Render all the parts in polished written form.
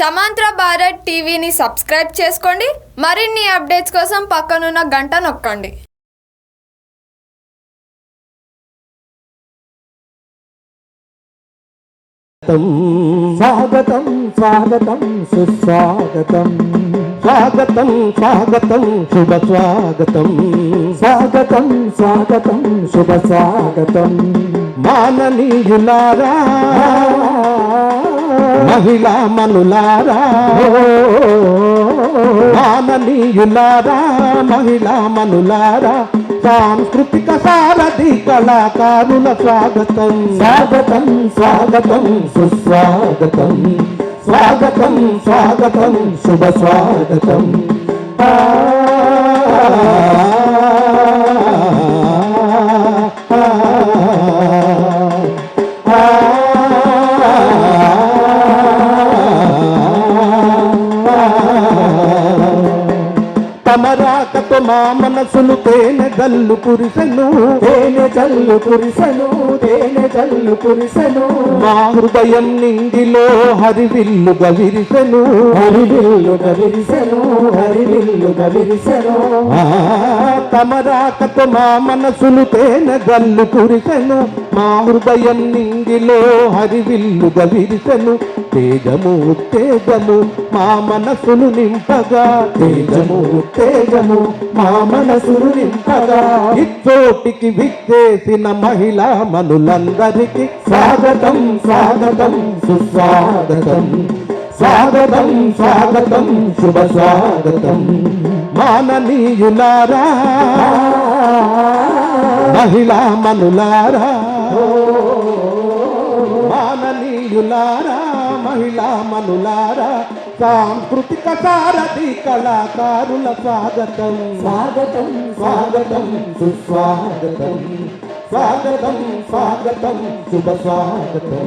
సమాంతర భారత్ టీవీని సబ్స్క్రైబ్ చేసుకోండి. మరిన్ని అప్డేట్స్ కోసం పక్కనున్న గంట నొక్కండి. స్వాగతం స్వాగతం సుస్వాగతం, స్వాగతం స్వాగతం శుభ స్వాగతం, స్వాగతం స్వాగతం శుభ స్వాగతం. మాననీయులారా, మహిళా మనులారా, మాననీయులారా, మహిళా మనులారా, సాంస్కృతిక సారథి కళాకారుల స్వాగతం. స్వాగతం స్వాగతం సుస్వాగతం, స్వాగతం స్వాగతం శుభ స్వాగతం. తమరాకతో మా మనసులు తేనె జల్లు కురిసెను, తేనె జల్లు కురిసెను, తేనె జల్లు కురిసెను. మా హృదయం నిండిలో హరివిల్లుగా విరిసెను, హరివిల్లుగా విరిసెను, హరివిల్లుగా విరిసెను. తమరాకతో మా మనసులు తేనె జల్లు కురిసెను, మా హృదయం నిండిలో హరివిల్లుగా విరిసెను. తేజము ఉత్తేజము మా మనసును నింపగా, తేజము ఉత్తేజము మా మనసును నింపగా. ఇచ్చోటికి విచ్చేసిన మహిళా మనులందరికీ స్వాగతం స్వాగతం సుస్వాగతం, స్వాగతం స్వాగతం శుభ స్వాగతం. మాననీయులారా, మహిళా మనులారా, మాననీయులారా, మహిళా మనులారా, సాంస్కృతిక సారథి కళాకారుల స్వాగతం. స్వాగతం స్వాగతం సుస్వాగతం, స్వాగతం స్వాగతం శుభ స్వాగతం.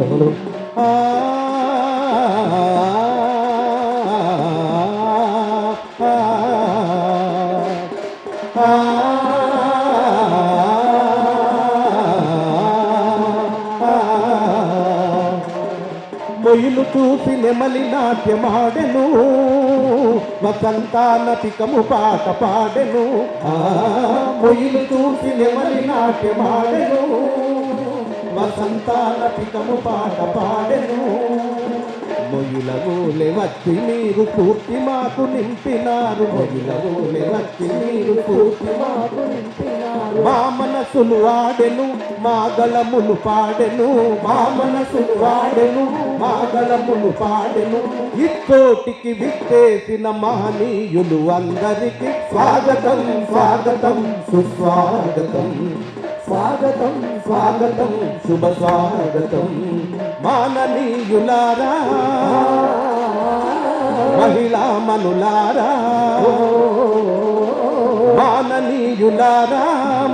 మొయిలు చూసి నెమలి నాట్యమాడెను, వసంతాల పికము పాట పాడెను. మొయిలు చూసి నెమలి నాట్యమాడెను, వసంతాల పికము పాట పాడెను. మొయిల మూలె వచ్చి మీరు పూర్తి మాకు నింపినారు, మొయిల మూలె వచ్చి మీరు పూర్తి మాకు నింపినారు. మా మనసులు ఆడెను, మా గళములు పాడెను, మా మనసులు ఆడెను, మా గళములు పాడెను. ఇచ్చోటికి విచ్చేసిన మహనీయులు అందరికీ స్వాగతం స్వాగతం సుస్వాగతం, స్వాగతం స్వాగతం శుభ స్వాగతం. మాననీయులారా, మహిళా మనులారా, మాననీయులారా,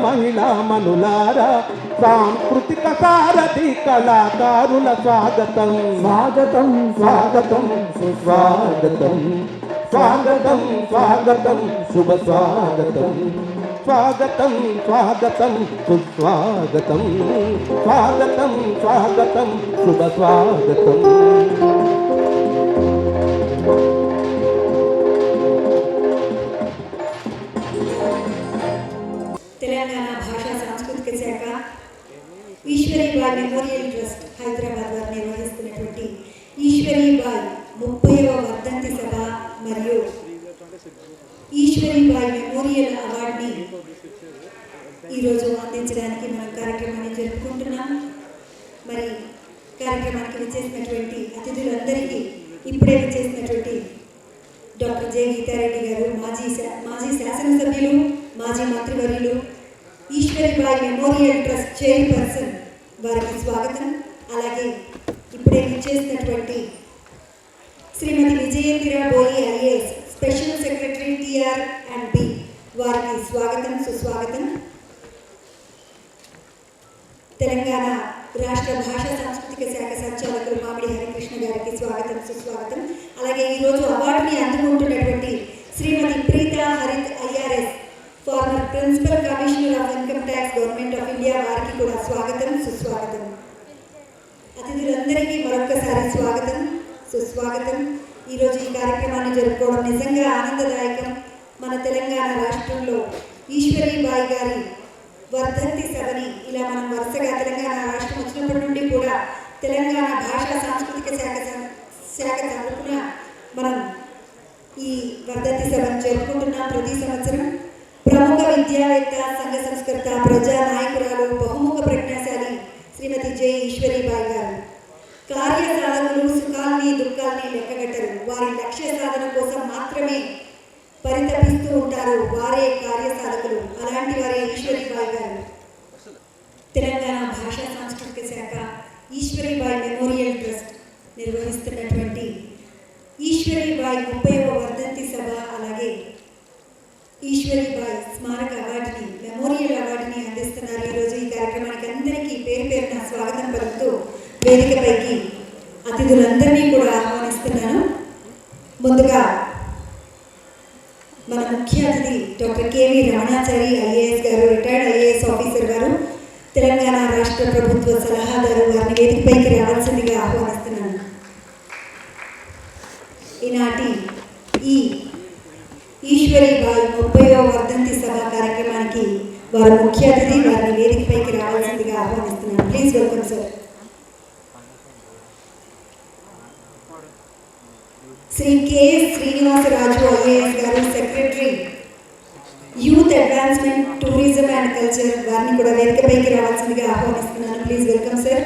మహిళా మనులారా, సాంస్కృతిక సారథి కళాకారుల స్వాగతం. స్వాగతం స్వాగతం సుస్వాగతం, స్వాగతం స్వాగతం శుభ స్వాగతం. స్వాగతం స్వాగతం సుస్వాగతం, స్వాగతం స్వాగతం శుభ స్వాగతం. తెలంగాణ భాషా సాంస్కృతిక శాఖ ఈశ్వరీబాయి మెమోరియల్ ట్రస్ట్ హైదరాబాద్ వారు నిర్వహిస్తున్నటువంటి ఈశ్వరీబాయి 30వ వర్ధంతి సభ మరియు ఈశ్వరీబాయి మెమోరియల్ అవార్డుని ఈరోజు అందించడానికి మనం కార్యక్రమాన్ని జరుపుకుంటున్నాం. మరి కార్యక్రమానికి విచ్చేసినటువంటి అతిథులందరికీ ఇప్పుడే విచ్చేసినటువంటి డాక్టర్ జె గీతారెడ్డి గారు, మాజీ శాసనసభ్యులు, మాజీ మంత్రివర్యులు, ఈశ్వరీబాయి మెమోరియల్ ట్రస్ట్ చైర్పర్సన్ వారికి స్వాగతం. అలాగే ఇప్పుడే విచ్చేసినటువంటి Shrimati Vijayendra Boyi IAS special secretary TR and B వారికి స్వాగతం సుస్వాగతం. తెలంగాణ రాష్ట్ర భాషా సాంస్కృతిక శాఖ సంచాలకులు మామిడి హరికృష్ణ గారికి స్వాగతం సుస్వాగతం. అలాగే ఈరోజు అవార్డుని అందుకుంటున్నటువంటి Shrimati Preetha Harith IRS, former principal commissioner of income tax government of India వారికి కూడా స్వాగతం సుస్వాగతం. అతిథులందరికీ మరొకసారి స్వాగతం సుస్వాగతం. ఈరోజు ఈ కార్యక్రమాన్ని జరుపుకోవడం నిజంగా ఆనందదాయకం. మన తెలంగాణ రాష్ట్రంలో ఈశ్వరీబాయి గారి వర్ధంతి సభని ఇలా మనం వరుసగా తెలంగాణ రాష్ట్రం వచ్చినప్పటి నుండి కూడా తెలంగాణ భాషా సాంస్కృతిక శాఖ తరపున మనం ఈ వర్ధంతి సభను జరుపుకుంటున్నాం ప్రతి సంవత్సరం. ప్రముఖ విద్యావేత్త, సంఘ సంస్కర్త, ప్రజా నాయకురాలు, బహుముఖ ప్రజ్ఞాశాలి శ్రీమతి జె ఈశ్వరీబాయి గారు. కార్య సాధకులు సుఖాల్ని దుఃఖాల్ని లెక్కగట్టరు. వారి లక్ష్య సాధన కోసం మాత్రమే పరితపిస్తూ ఉంటారు. వారే కార్య సాధకులు. అలాంటి వారే ఈశ్వరీబాయి గారు. తెలంగాణ భాషా సాంస్కృతిక శాఖ ఈశ్వరీబాయి మెమోరియల్ ట్రస్ట్ నిర్వహిస్తున్నటువంటి ఈశ్వరీబాయి 30వ వర్ధంతి సభ, అలాగే ఈశ్వరీబాయి స్మారక అవార్డుని, మెమోరియల్ అవార్డుని అందిస్తున్నారు. ఈరోజు ఈ కార్యక్రమానికి అందరికీ పేరు పేరున స్వాగతం పలుకుతూ వేదికపైకి అతిథులందరినీ కూడా ఆహ్వానిస్తున్నాను. ముందుగా మన ముఖ్య అతిథి డాక్టర్ కెవి రమణాచారి ఐఏఎస్ గారు, రిటైర్డ్ ఐఏఎస్ ఆఫీసర్ గారు, తెలంగాణ రాష్ట్ర ప్రభుత్వ సలహాదారు, వారిని వేదికపైకి రావాల్సిందిగా ఆహ్వానిస్తున్నాను. ఈనాటి ఈ ఈశ్వరీబాయి 30వ వర్ధంతి సభ కార్యక్రమానికి వారు ముఖ్య అతిథి, వారిని వేదికపైకి రావాల్సిందిగా ఆహ్వానిస్తున్నాను. Please welcome sir. Shri KS Srinivasaraju IAS garu, secretary youth advancement, tourism and culture, వారిని కూడా వేదికపైకి రావాల్సిందిగా ఆహ్వానిస్తున్నాను. Please welcome sir.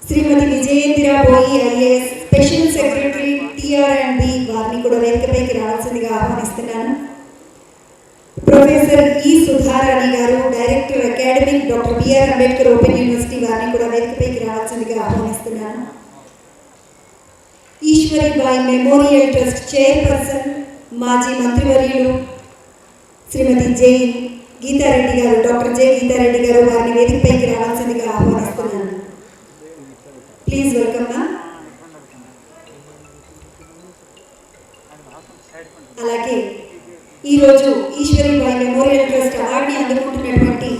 Shrimati Vijayendra Boyi IAS, special secretary టిఆర్&బి, వారిని కూడా వేదికపైకి రావాల్సిందిగా ఆహ్వానిస్తున్నాను. ప్రొఫెసర్ ఈ సుధారాణి గారు, director academic, doctor BR Ambedkar open university, వారిని కూడా వేదికపైకి రావాల్సిందిగా ఆహ్వానిస్తున్నాను. ఈశ్వరీబాయి మెమోరియల్ ట్రస్ట్ చైర్పర్సన్, మాజీ మంత్రివర్యులు శ్రీమతి జె గీతారెడ్డి గారు, డాక్టర్ జె గీతారెడ్డి గారు, వారిని వేదికపైకి రావాల్సిందిగా ఆహ్వానిస్తున్నాను. ప్లీజ్ వెల్కమ్ మా. అలాగే ఈరోజు ఈశ్వరీబాయి మెమోరియల్ ట్రస్ట్ అవార్డుని అందుకుంటున్నటువంటి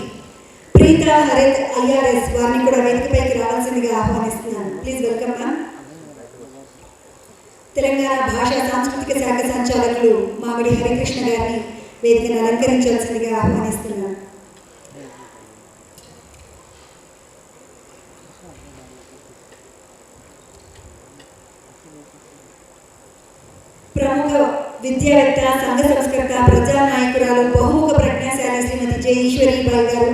ప్రీతా హరిత్ ఐఆర్ఎస్, వారిని కూడా వేదికపైకి రావాల్సిందిగా ఆహ్వానిస్తున్నాను. ప్లీజ్ వెల్కమ్ మా. తెలంగాణ భాషా సాంస్కృతిక శాఖ సంచాలకులు మామిడి హరికృష్ణ గారిని వేదికను అలంకరించాల్సిందిగా ఆహ్వానిస్తున్నాను. ప్రముఖ విద్యావేత్త, సంఘ సంస్కర్త, ప్రజా నాయకురాలు, బహుముఖ ప్రజ్ఞాశాలి శ్రీమతి జె ఈశ్వరీబాయి గారు.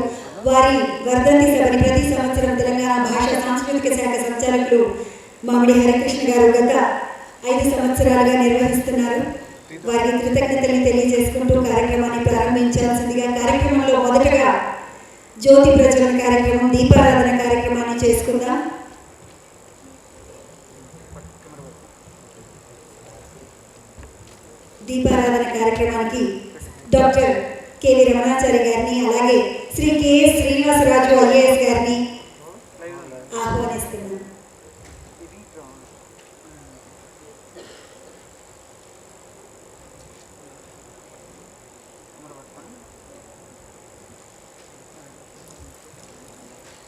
వారి వర్ధంతి సభని ప్రతి సంవత్సరం తెలంగాణ భాషా సాంస్కృతిక శాఖ సంచాలకులు మామిడి హరికృష్ణ గారు గత 5 సంవత్సరాలుగా నిర్వహిస్తున్నారు. వారికి కృతజ్ఞతలు తెలియజేసుకుంటూ కార్యక్రమాన్ని ప్రారంభించాల్సిందిగా, కార్యక్రమంలో మొదటగా జ్యోతి ప్రజ్వలన కార్యక్రమం, దీపారాధన కార్యక్రమాన్ని చేసుకుందాం. దీపారాధన కార్యక్రమానికి డాక్టర్ కెవి రమణాచారి గారిని, అలాగే శ్రీ కెఎస్ శ్రీనివాసరాజు ఐఏఎస్ గారిని ఆహ్వానిస్తున్నాను.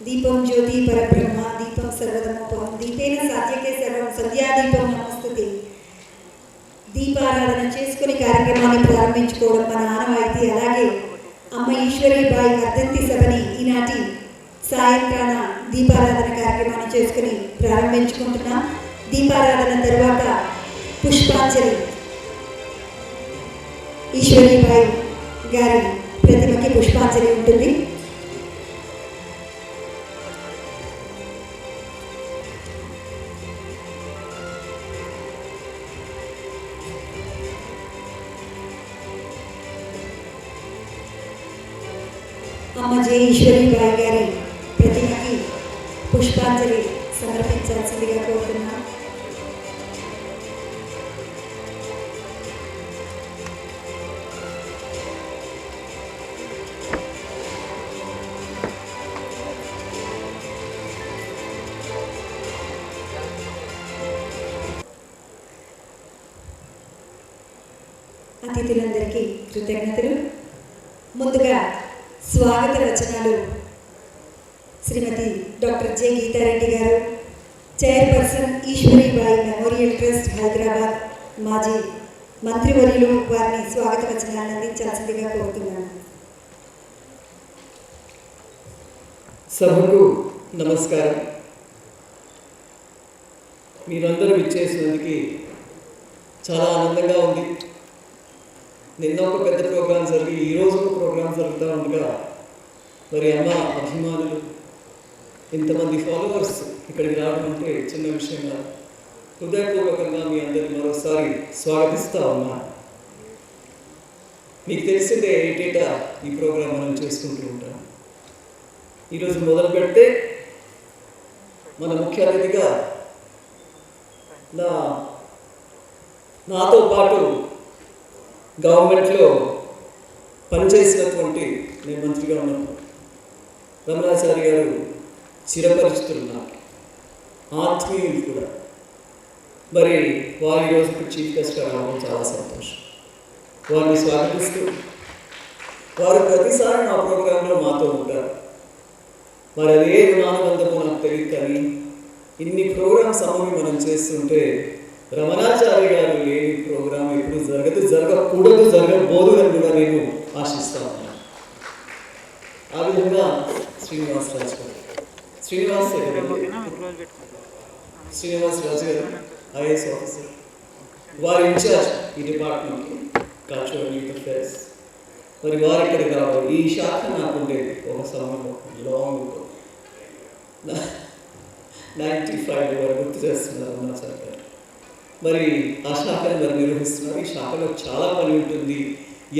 దీపం జ్యోతి పరబ్రహ్మ, దీపం సర్వతమోపం, దీపేన సాధ్యకే సర్వం, సంధ్యాదీపం నమస్తుతే. దీపారాధన చేసుకుని కార్యక్రమాన్ని ప్రారంభించుకోవడం మన ఆనవాయితీ. అలాగే అమ్మ ఈశ్వరీబాయి వర్ధంతి సభని ఈనాటి సాయంత్రాన దీపారాధన కార్యక్రమాన్ని చేసుకుని ప్రారంభించుకుంటున్నాం. దీపారాధన తర్వాత పుష్పాంజలి, ఈశ్వరీబాయి గారి ప్రతిమకి పుష్పాంజలి ఉంటుంది. అమ్మ జె ఈశ్వరీబాయి గారి ప్రతిమకి పుష్పాంజలి సమర్పించాల్సిందిగా కోరుతున్నాం. అతిథులందరికీ కృతజ్ఞతలు. ముందుగా స్వాగత వచనాలు శ్రీమతి డాక్టర్ జె గీతారెడ్డి గారు, chairperson Eshwari Bai memorial trust Hyderabad మాజీ మంత్రివర్యులు వారిని స్వాగత వచనాలను అందించాల్సిందిగా కోరుతున్నాను. సభకు నమస్కారం. మీరందరూ ఇచ్చేసినందుకు చాలా ఆనందంగా ఉంది. నిన్న ఒక పెద్ద ప్రోగ్రాం జరిగి ఈరోజు ఒక ప్రోగ్రాం జరుగుతూ ఉండగా మరి అమ్మ అభిమానులు ఇంతమంది ఫాలోవర్స్ ఇక్కడికి రావడం అంటే చిన్న విషయం కాదు. హృదయపూర్వకంగా మీ అందరినీ మరోసారి స్వాగతిస్తా ఉన్నా. మీకు తెలిసిందే ఏటేటా ఈ ప్రోగ్రాం మనం చేసుకుంటూ ఉంటాం. ఈరోజు మొదలు పెడితే మన ముఖ్య అతిథిగా నాతో పాటు గవర్నమెంట్లో పనిచేసినటువంటి నేను మంత్రిగా ఉన్నప్పుడు రమణాచారి గారు చిరపరిచితులు, నాకు ఆత్మీయులు కూడా. మరి వారి రోజుకు చీఫ్ గెస్ట్గా రావడం చాలా సంతోషం. వారిని స్వాగతిస్తూ వారు ప్రతిసారి నా ప్రోగ్రాంలో మాతో ఉంటారు. మరి అదే విమానబంధము నాకు తెలియదు, కానీ ఇన్ని ప్రోగ్రామ్స్ అమ్మని మనం చేస్తుంటే రమణాచారి గారు లేని ప్రోగ్రాం ఎప్పుడు జరగకూడదు, జరగబోదు అని కూడా నేను ఆశిస్తా ఉన్నాను. ఆ విధంగా శ్రీనివాస్ రాజు గారు ఐఏఎస్ ఆఫీసర్, వారి ఇన్ఛార్జ్ ఈ డిపార్ట్మెంట్కి కల్చరల్ యూత్ అఫేర్స్. మరి వారు ఇక్కడికి రావాలి. ఈ శాఖ నాకు ఉండేది ఒక సమయంలో లాంగ్ 95 వారు గుర్తు చేస్తున్నారు రమణాచారి గారు. మరి ఆ శాఖను మరి నిర్వహిస్తున్నారు. ఈ శాఖలో చాలా పని ఉంటుంది,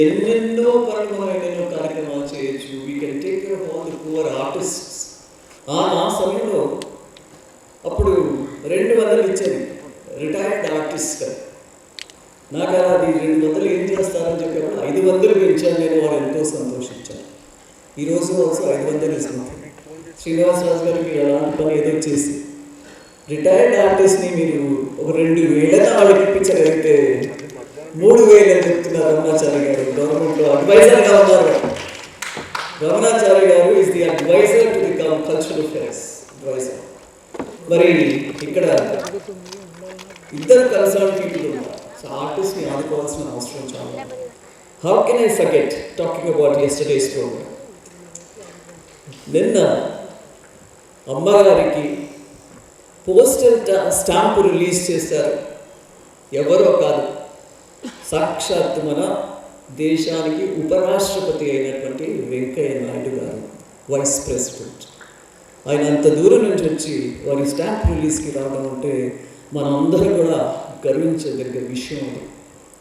ఎన్నెన్నో పనులు మనం ఎన్నెన్నో కార్యక్రమాలు చేయొచ్చు. We can take care of all the poor artists. ఆ సమయంలో అప్పుడు 200 ఇచ్చేది రిటైర్డ్ ఆర్టిస్ట్. నాకు అది 200 ఏం చేస్తారని చెప్పేప్పుడు 500 పెంచాను నేను. వారు ఎంతో సంతోషించాను. ఈరోజు ఆల్సో 500 ఇస్తున్నాను. శ్రీనివాసరాజు గారికి ఎలాంటి పని ఏదో చేసి రిటైర్డ్ ఆర్టిస్ట్ని మీరు ఒక 2000 వాళ్ళకి ఇప్పించగలిగితే 3000 అని చెప్తున్నారు రమణాచారి గారు. గవర్నమెంట్లో అడ్వైజర్గా ఉన్నారు. రమణాచారి గారు is the adviser to the cultural affairs adviser. మరి ఇక్కడ ఇద్దరు కన్సర్న్ పీపుల్ ఉన్నారు. సో ఆర్టిస్ట్ని ఆదుకోవాల్సిన అవసరం చాలా. How can I forget talking about yesterday's programme. నిన్న అమ్మగారికి పోస్టల్ స్టాంపు రిలీజ్ చేశారు. ఎవరో కాదు, సాక్షాత్ మన దేశానికి ఉపరాష్ట్రపతి అయినటువంటి వెంకయ్య నాయుడు గారు, వైస్ ప్రెసిడెంట్. ఆయన అంత దూరం నుంచి వచ్చి వారి స్టాంప్ రిలీజ్కి రావడం అంటే మనందరం కూడా గర్వించదగ్గ విషయం అది.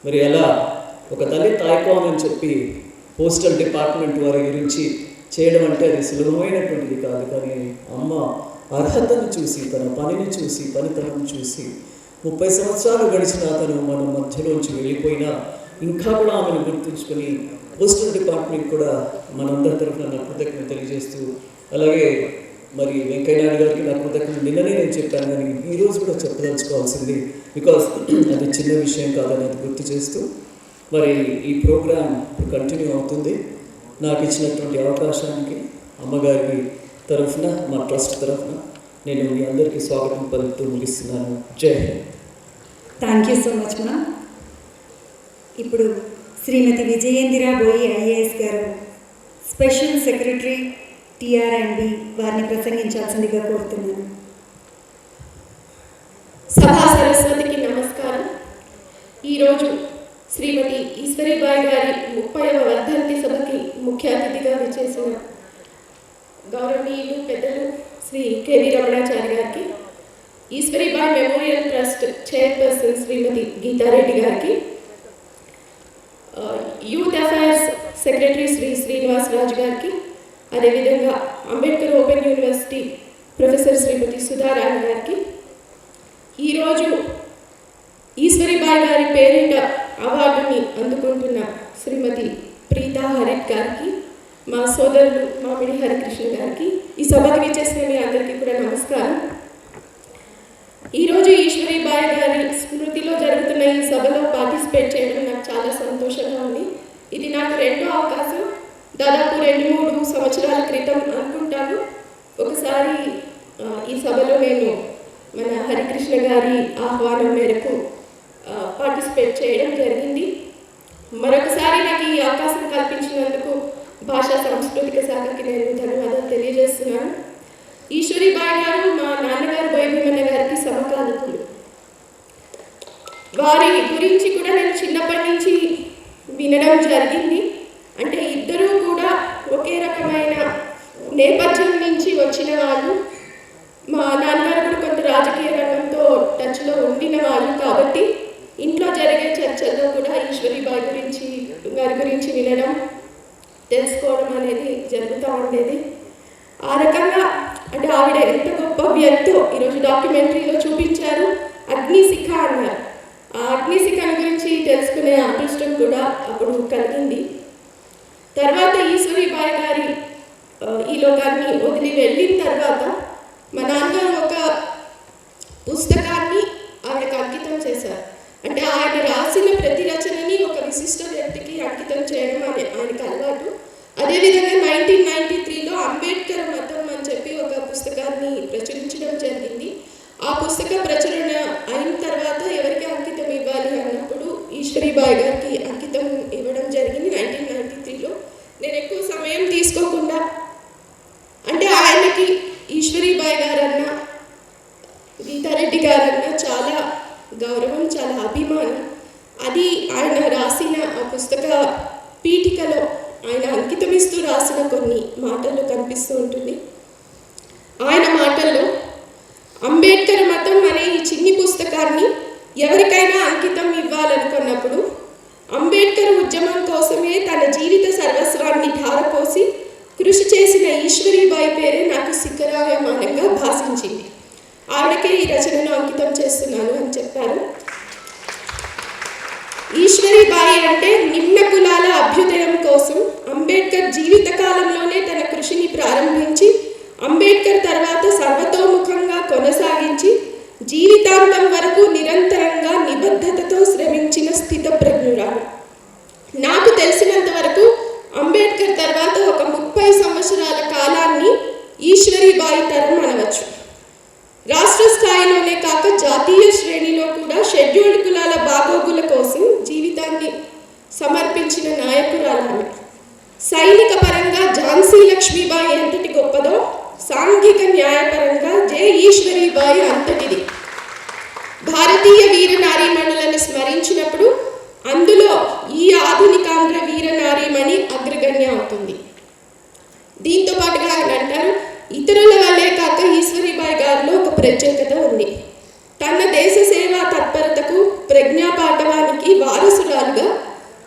మరి ఎలా ఒక తల్లి తాయికోన్ అని చెప్పి పోస్టల్ డిపార్ట్మెంట్ వారి గురించి చేయడం అంటే అది సులభమైనటువంటిది కాదు. కానీ అమ్మ అర్హతను చూసి, తన పనిని చూసి, పనితనం చూసి 30 సంవత్సరాలు గడిచిన అతను మన మధ్యలోంచి వెళ్ళిపోయినా ఇంకా కూడా ఆమెను గుర్తుంచుకొని పోస్టల్ డిపార్ట్మెంట్ కూడా మనందరి తరఫున నా కృతజ్ఞత తెలియజేస్తూ, అలాగే మరి వెంకయ్య నాయుడు గారికి నా కృతజ్ఞత నిన్ననే నేను చెప్పాను, కానీ ఈరోజు కూడా చెప్పదలుచుకోవాల్సింది. బికాస్ అది చిన్న విషయం కాదనేది గుర్తు చేస్తూ మరి ఈ ప్రోగ్రాం కంటిన్యూ అవుతుంది. నాకు ఇచ్చినటువంటి అవకాశానికి అమ్మగారి తరఫున, మా ట్రస్ట్ తరఫున నేను మీ అందరికీ స్వాగతం పలుకుతూ ముగిస్తున్నాను. జై Hind. Thank you so much మా. ఇప్పుడు శ్రీమతి విజయేంద్ర బోయి ఐఏఎస్ గారు, స్పెషల్ సెక్రటరీ TR&B, వారిని ప్రసంగించాల్సిందిగా కోరుతున్నాను. సభా సరస్వతికి నమస్కారం. ఈరోజు శ్రీమతి ఈశ్వరీబాయి గారి 30వ వర్ధంతి సభకి ముఖ్య అతిథిగా విచ్చేసిన గౌరవనీయులు పెద్దలు శ్రీ కెవి రమణాచారి గారికి, Ishwaribai memorial trust chairperson Shrimati Geetha Reddy గారికి, youth affairs secretary Shri Srinivas Raju గారికి, అదేవిధంగా Ambedkar open university professor Shrimati Sudharani గారికి, ఈరోజు ఈశ్వరీబాయి గారి పేరిట అవార్డుని అందుకుంటున్న శ్రీమతి ప్రీతా హరిత్ గారికి, మా సోదరులు మామిడి హరికృష్ణ గారికి, ఈ సభకి విచ్చేసిన మీ అందరికీ కూడా నమస్కారం. ఈరోజు ఈశ్వరీబాయి గారి స్మృతిలో జరుగుతున్న ఈ సభలో పార్టిసిపేట్ చేయడం నాకు చాలా సంతోషంగా ఉంది. ఇది నాకు రెండో అవకాశం. దాదాపు 2-3 సంవత్సరాల క్రితం అనుకుంటాను ఒకసారి ఈ సభలో నేను మన హరికృష్ణ గారి ఆహ్వానం మేరకు పార్టిసిపేట్ చేయడం జరిగింది. మరొకసారి నాకు ఈ అవకాశం కల్పించినందుకు భాషా సాంస్కృతిక శాఖకి నేను ధన్యవాదాలు తెలియజేస్తున్నాను. ఈశ్వరీబాయి గారు మా నాన్నగారు బోయభీమన్న గారికి సమకాలికులు. వారి గురించి కూడా నేను చిన్నప్పటి నుంచి వినడం జరిగింది. అంటే ఇద్దరూ కూడా ఒకే రకమైన నేపథ్యం నుంచి వచ్చిన వాళ్ళు. మా నాన్నగారు కూడా కొంత రాజకీయ రంగంతో టచ్లో ఉండిన వాళ్ళు కాబట్టి ఇంట్లో జరిగే చర్చల్లో కూడా ఈశ్వరీబాయి గారి గురించి వినడం, తెలుసుకోవడం అనేది జరుగుతూ ఉండేది. ఆ రకంగా అంటే ఆవిడ ఎంత గొప్ప వ్యక్తో ఈరోజు డాక్యుమెంటరీలో చూపించారు. అగ్నిశిఖ అన్నారు. ఆ అగ్నిశిఖను గురించి తెలుసుకునే అదృష్టం కూడా అప్పుడు కలిగింది. తర్వాత ఈశ్వరీబాయి గారి ఈ లోకాన్ని వదిలి వెళ్ళిన తర్వాత మా నాన్నగారు ఒక పుస్తకాన్ని ఆవిడకి అంకితం చేశారు. అంటే ఆయన రాసిన ప్రతి రచనని ఒక విశిష్ట వ్యక్తికి అంకితం చేయడం ఆయనకు అలవాటు. అదేవిధంగా 1993లో అంబేద్కర్ మతం అని చెప్పి ఒక పుస్తకాన్ని ప్రచురించడం జరిగింది. ఆ పుస్తక ప్రచురణ అయిన తర్వాత ఎవరికి అంకితం ఇవ్వాలి అన్నప్పుడు ఈశ్వరీబాయి గారికి అంకితం ఇవ్వడం జరిగింది 1993లో. నేను ఎక్కువ సమయం తీసుకోకుండా అంటే ఆయనకి ఈశ్వరీబాయి గారన్న, గీతారెడ్డి గారన్న చాలా గౌరవం, చాలా అభిమానం. అది ఆయన రాసిన ఆ పుస్తక పీఠికలో ఆయన అంకితమిస్తూ రాసిన కొన్ని మాటలు కనిపిస్తూ ఉంటుంది. ఆయన మాటల్లో అంబేద్కర్ మతం అనే ఈ చిన్ని పుస్తకాన్ని ఎవరికైనా అంకితం ఇవ్వాలనుకున్నప్పుడు అంబేద్కర్ ఉద్యమం కోసమే తన జీవిత సర్వస్వాన్ని ధారపోసి కృషి చేసిన ఈశ్వరీబాయి పేరే నాకు శిఖరాయమానంగా భాషించింది. ఆవిడకే ఈ రచనను అంకితం చేస్తున్నాను అని చెప్పారు. ఈశ్వరీబాయి అంటే నిమ్న కులాల అభ్యుదయం కోసం అంబేద్కర్ జీవితకాలంలోనే తన కృషిని ప్రారంభించి అంబేద్కర్ తర్వాత సర్వతోముఖంగా కొనసాగించి జీవితాంతం వరకు నిరంతరంగా నిబద్ధతతో శ్రమించిన స్థితప్రజ్ఞురాలు. నాకు తెలిసినంత వరకు అంబేద్కర్ తర్వాత ఒక 30 సంవత్సరాల కాలాన్ని ఈశ్వరీబాయి తరం అనవచ్చు. రాష్ట్ర స్థాయిలోనే కాక జాతీయ శ్రేణిలో కూడా షెడ్యూల్డ్ కులాల బాగోగుల కోసం జీవితాన్ని సమర్పించిన నాయకురాలు. సైనిక పరంగా ఝాన్సీ లక్ష్మీబాయి ఎంతటి గొప్పదో సాంఘిక న్యాయపరంగా జే ఈశ్వరీబాయి అంతటిది. భారతీయ వీర నారీమణులను స్మరించినప్పుడు అందులో ఈ ఆధునికాంధ్ర వీర నారీమణి అగ్రగణ్య అవుతుంది. దీంతో పాటుగా ఆయన అంటారు, ఇతరుల వల్లే కాక ఈశ్వరీబాయి గారిలో ఒక ప్రత్యేకత ఉంది. తన దేశ సేవా తత్పరతకు ప్రజ్ఞాపాఠవానికి వారసురాలుగా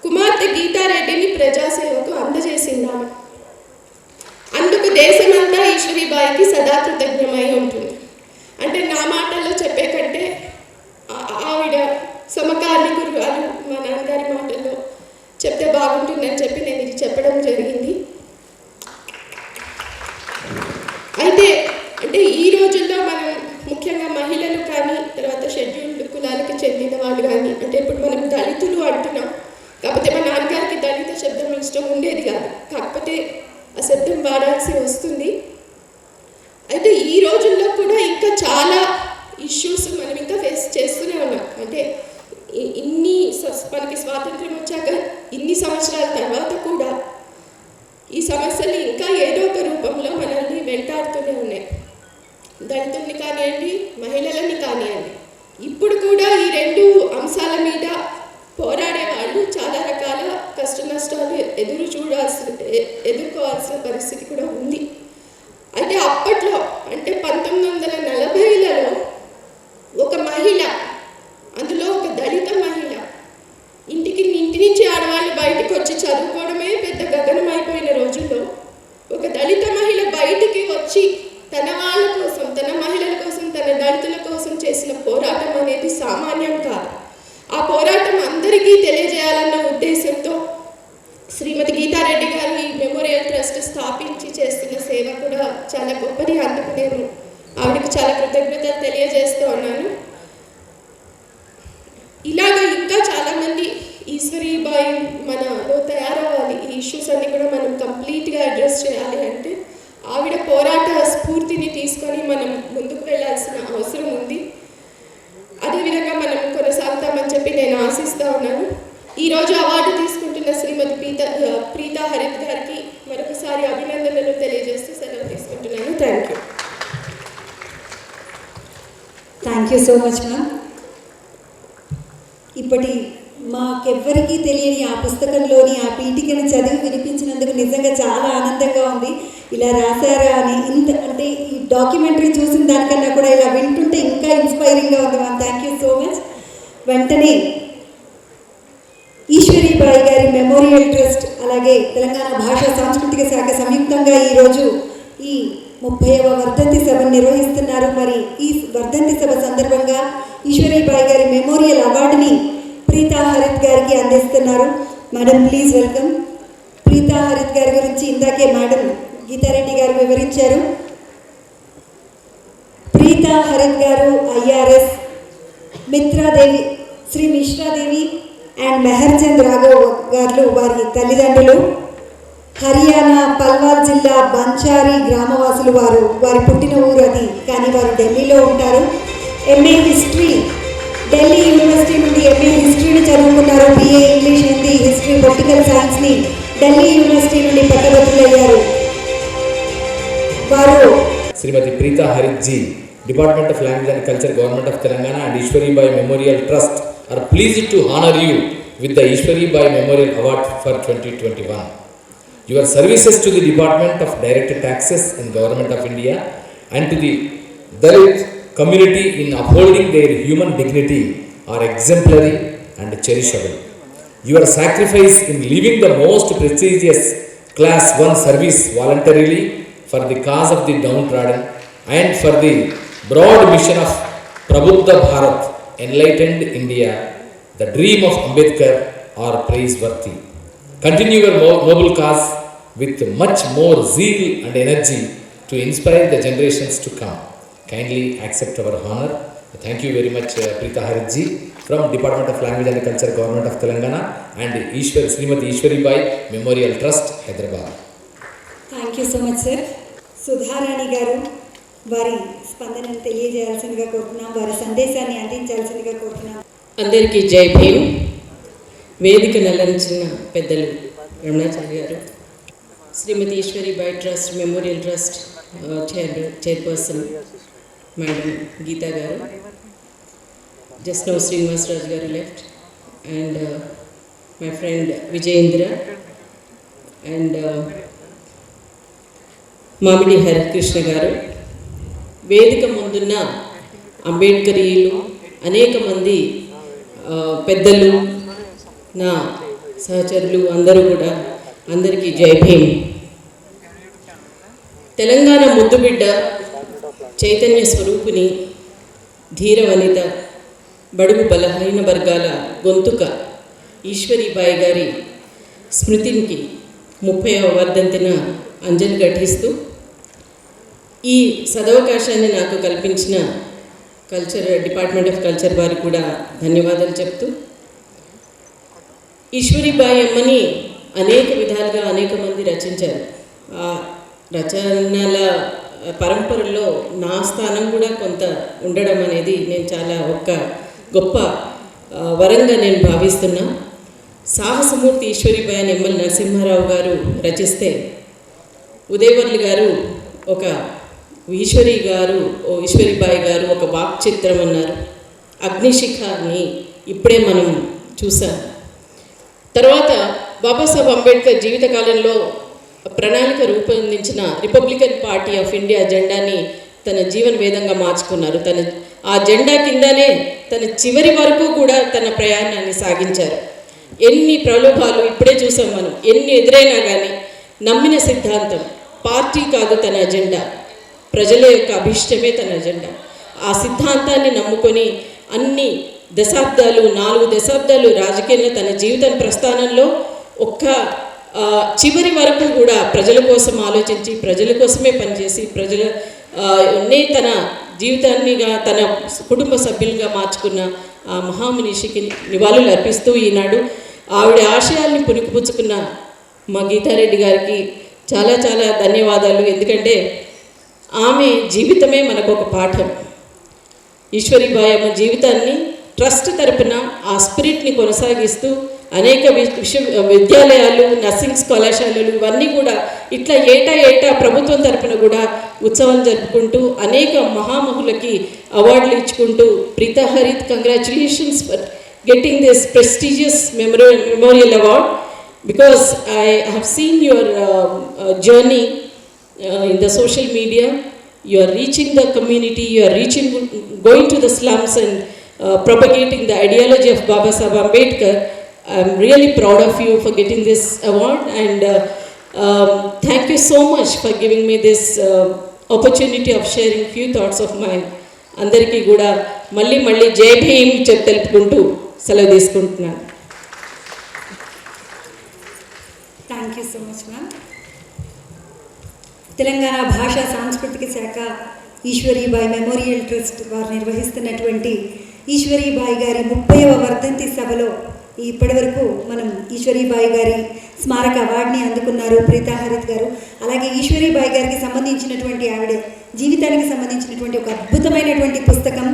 కుమార్తె గీతారెడ్డిని ప్రజాసేవకు అందజేసిందాము. అందుకు దేశమంతా ఈశ్వరీబాయికి సదా కృతజ్ఞమై ఉంటుంది. అంటే నా మాటల్లో చెప్పే కంటే ఆవిడ సమకాలీకులు గారు మా నాన్నగారి మాటల్లో చెప్తే బాగుంటుందని చెప్పి నేను ఇది చెప్పడం జరిగింది. అయితే అంటే ఈ రోజుల్లో మనం ముఖ్యంగా మహిళలు కానీ తర్వాత షెడ్యూల్డ్ కులాలకి చెందిన వాళ్ళు కానీ అంటే ఇప్పుడు మనం దళితులు అంటున్నాం. కాకపోతే మా నాన్నగారికి దళిత శబ్దం ఇష్టం ఉండేది కాదు, కాకపోతే ఆ శబ్దం వాడాల్సి వస్తుంది. అయితే ఈ రోజుల్లో కూడా ఇంకా చాలా ఇష్యూస్ మనం ఇంకా ఫేస్ చేస్తూనే ఉన్నాం. అంటే మనకి స్వాతంత్రం వచ్చాక ఇన్ని సంవత్సరాల తర్వాత కూడా ఈ సమస్యలు ఇంకా ఏదో ఒక రూపంలో మనల్ని వెంటాడుతూనే ఉన్నాయి. దళితుల్ని కానివ్వండి, మహిళలని కానివ్వండి. ఇప్పుడు కూడా ఈ 2 అంశాల మీద పోరాడే వాళ్ళు చాలా రకాల కష్ట నష్టాలు ఎదుర్కోవాల్సిన పరిస్థితి కూడా ఉంది. అయితే అప్పట్లో అంటే 1940లలో ఒక మహిళ, అందులో ఒక దళిత మహిళ, ఇంటి నుంచి ఆడవాళ్ళు బయటకు వచ్చి చదువుకోవడమే పెద్ద గగనమైపోయిన రోజుల్లో ఒక దళిత మహిళ బయటికి వచ్చి తన వాళ్ళ కోసం, తన మహిళల కోసం, తన దళితుల కోసం చేసిన పోరాటం అనేది సామాన్యం కాదు. ఆ పోరాటం అందరికీ తెలియజేయాలన్న ఉద్దేశంతో శ్రీమతి గీతారెడ్డి గారి మెమోరియల్ ట్రస్ట్ స్థాపించి చేస్తున్న సేవ కూడా చాలా గొప్పది. అందుకు నేను ఆవిడకి చాలా కృతజ్ఞతలు తెలియజేస్తూ ఉన్నాను. ఇలాగ ఇంకా చాలామంది ఈశ్వరీబాయి మనలో తయారవ్వాలి. ఈ ఇష్యూస్ అన్ని కూడా మనం కంప్లీట్గా అడ్రస్ చేయాలి అంటే ఆవిడ పోరాట స్ఫూర్తిని తీసుకొని మనం ముందుకు వెళ్ళాల్సిన అవసరం ఉంది. విధంగా మనం కొనసాగుతామని చెప్పి నేను ఆశిస్తూ ఉన్నాను. ఈరోజు అవార్డు తీసుకుంటున్న శ్రీమతి ప్రీతా హరిత్ గారికి మరొకసారి అభినందనలు తెలియజేస్తూ సెలవు తీసుకుంటున్నాను. Thank you. Thank you so much ma'am. ఇప్పటి మాకెవ్వరికీ తెలియని ఆ పుస్తకంలోని ఆ పీఠికను చదివి వినిపించినందుకు నిజంగా చాలా ఆనందంగా ఉంది. ఇలా రాశారా అని అంటే ఈ డాక్యుమెంటరీ చూసిన దానికన్నా కూడా ఇలా వింటుంటే ఇంకా ఇన్స్పైరింగ్గా ఉంది ma'am. Thank you so much. వెంటనే ఈశ్వరీబాయి గారి మెమోరియల్ ట్రస్ట్ అలాగే తెలంగాణ భాషా సాంస్కృతిక శాఖ సంయుక్తంగా ఈరోజు ఈ 30వ వర్ధంతి సభను నిర్వహిస్తున్నారు. మరి ఈ వర్ధంతి సభ సందర్భంగా ఈశ్వరీబాయి గారి మెమోరియల్ అవార్డుని ప్రీతా హరిత్ గారికి అందిస్తున్నారు. Madam please welcome. Preetha Harit గారి గురించి ఇందాకే మేడం గీతారెడ్డి గారు వివరించారు. ప్రీతా హరిత్ గారు ఐఆర్ఎస్, మిత్రాదేవి శ్రీ మిశ్రాదేవి అండ్ మెహర్చంద్ రాఘవ్ గారు వారి తల్లిదండ్రులు. హర్యానా పల్వార్ జిల్లా బంచారి గ్రామవాసులు వారి పుట్టిన ఊరు అది, కానీ వారు ఢిల్లీలో ఉంటారు. ఎంఏ హిస్టరీ ఢిల్లీ యూనివర్సిటీ నుండి ఎంఏ హిస్టరీని చదువుకున్నారు. BA English, Hindi, history, political సైన్స్ని ఢిల్లీ యూనివర్సిటీ నుండి పట్టభద్రులయ్యారు. వారు Shrimati Preetha Harith ji, department of language and culture, government of Telangana and Ishwaribai Memorial Trust are pleased to honor you with the Ishwaribai Memorial Award for 2021. Your services to the Department of Direct Taxes and Government of India and to the Dalit community in upholding their human dignity are exemplary and cherishable. Your sacrifice in leaving the most prestigious Class 1 service voluntarily for the cause of the downtrodden and for the broad mission of Prabuddha Bharat, enlightened India, the dream of Ambedkar, are praiseworthy. Continue your noble cause with much more zeal and energy to inspire the generations to come. Kindly accept our honor. Thank you very much, Preeta Harit ji, from Department of Language and Culture, Government of Telangana and Srimati Ishwaribai Memorial Trust, Hyderabad. Thank you so much sir. Sudharani గారు వారి స్పందనను తెలియజేయాల్సిందిగా కోరుతున్నాం, వారి సందేశాన్ని అందించాల్సిందిగా కోరుతున్నాం. అందరికీ జై భీమ్. వేదికను అలంకరించిన పెద్దలు Ramanachari garu, Shrimati Ishwaribai trust memorial trust chairperson madam Geetha garu, just now Srinivasaraju garu left, and my friend Vijayendra and Mamidi Harikrishna గారు, వేదిక ముందున్న అంబేద్కరీయులు, అనేక మంది పెద్దలు, నా సహచరులు అందరూ కూడా అందరికీ జై భీమ్. తెలంగాణ ముద్దుబిడ్డ, చైతన్య స్వరూపిణి, ధీర వనిత, బడుగు బలహీన వర్గాల గొంతుక ఈశ్వరీబాయి గారి స్మృతికి 30వ వర్ధంతిన అంజలి ఘటిస్తూ ఈ సదవకాశాన్ని నాకు కల్పించిన డిపార్ట్మెంట్ ఆఫ్ కల్చర్ వారికి కూడా ధన్యవాదాలు చెప్తూ, ఈశ్వరీబాయి అమ్మని అనేక విధాలుగా అనేక మంది రచించారు. ఆ రచనల పరంపరలో నా స్థానం కూడా కొంత ఉండడం అనేది నేను చాలా గొప్ప వరంగా నేను భావిస్తున్నా. సాహసమూర్తి ఈశ్వరీబాయి అని ఎమ్మెల్యే నరసింహారావు గారు రచిస్తే, ఉదయవర్లు గారు ఈశ్వరీబాయి గారు ఒక వాక్ చిత్రం అన్నారు. అగ్నిశిఖని ఇప్పుడే మనం చూసాం. తర్వాత బాబాసాహెబ్ అంబేద్కర్ జీవితకాలంలో ప్రణాళిక రూపొందించిన రిపబ్లికన్ పార్టీ ఆఫ్ ఇండియా జెండాని తన జీవన వేదంగా మార్చుకున్నారు. ఆ జెండా కిందనే తన చివరి వరకు కూడా తన ప్రయాణాన్ని సాగించారు. ఎన్ని ప్రలోభాలు ఇప్పుడే చూసాం మనం, ఎన్ని ఎదురైనా కానీ నమ్మిన సిద్ధాంతం పార్టీ కాదు తన అజెండా, ప్రజల యొక్క అభిష్టమే తన అజెండా. ఆ సిద్ధాంతాన్ని నమ్ముకొని అన్ని దశాబ్దాలు 4 దశాబ్దాలు రాజకీయంలో తన జీవిత ప్రస్థానంలో చివరి వరకు కూడా ప్రజల కోసం ఆలోచించి ప్రజల కోసమే పనిచేసి తన జీవితాన్నిగా తన కుటుంబ సభ్యులుగా మార్చుకున్న ఆ మహామనీషికి నివాళులు అర్పిస్తూ ఈనాడు ఆవిడ ఆశయాల్ని పుణికిపుచ్చుకున్న మా గీతారెడ్డి గారికి చాలా చాలా ధన్యవాదాలు. ఎందుకంటే ఆమె జీవితమే మనకు ఒక పాఠం. ఈశ్వరీబాయి అమ్మ జీవితాన్ని ట్రస్ట్ తరపున ఆ స్పిరిట్ని కొనసాగిస్తూ అనేక విద్యాలయాలు, నర్సింగ్ కళాశాలలు ఇవన్నీ కూడా ఇట్లా ఏటా ప్రభుత్వం తరపున కూడా ఉత్సవాలు జరుపుకుంటూ అనేక మహామహులకి అవార్డులు ఇచ్చుకుంటూ Preetha Harit, congratulations for getting this prestigious memorial award because I have seen your journey in the social media. You are reaching the community, you are going to the slums and propagating the ideology of Baba Saheb Ambedkar. I am really proud of you for getting this award, and thank you so much for giving me this opportunity of sharing few thoughts of mine. Andariki kuda malli jai bhim telpukuntu selavu తీసుకుంటున్నాను. Thank you so much ma'am. Telangana భాషా సాంస్కృతిక శాఖ Eshwari Bai memorial trust వారు నిర్వహిస్తున్నటువంటి ఈశ్వరీబాయి గారి 30వ వర్ధంతి సభలో ఇప్పటివరకు మనం ఈశ్వరీబాయి గారి స్మారక అవార్డుని అందుకున్నారు ప్రీతా హరిత్ గారు. అలాగే ఈశ్వరీబాయి గారికి సంబంధించినటువంటి ఆవిడ జీవితానికి సంబంధించినటువంటి ఒక అద్భుతమైనటువంటి పుస్తకం